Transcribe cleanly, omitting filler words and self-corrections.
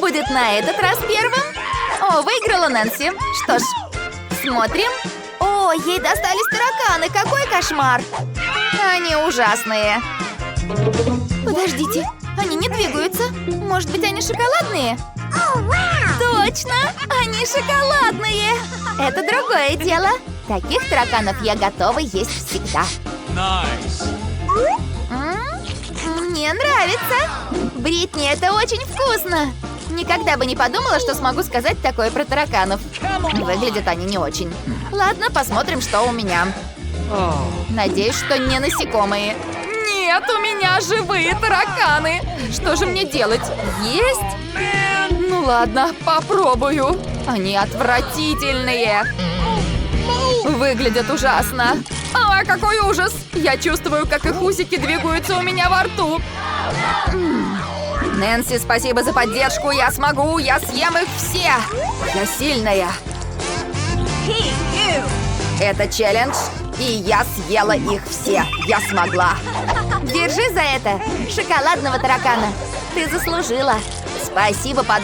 будет на этот раз первым? О, выиграла Нэнси. Что ж, смотрим. О, ей достались тараканы. Какой кошмар. Они ужасные. Подождите, они не двигаются. Может быть, они шоколадные? Точно, они шоколадные. Это другое дело. Таких тараканов я готова есть всегда. Мне нравится. Бритни, это очень вкусно. Никогда бы не подумала, что смогу сказать такое про тараканов. Выглядят они не очень. Ладно, посмотрим, что у меня. Надеюсь, что не насекомые. Нет, у меня живые тараканы. Что же мне делать? Есть? Ну ладно, попробую. Они отвратительные. Выглядят ужасно. А, какой ужас! Я чувствую, как их усики двигаются у меня во рту. Нэнси, спасибо за поддержку. Я смогу, я съем их все. Я сильная. Это челлендж, и я съела их все. Я смогла. Держи за это шоколадного таракана. Ты заслужила. Спасибо, подруга.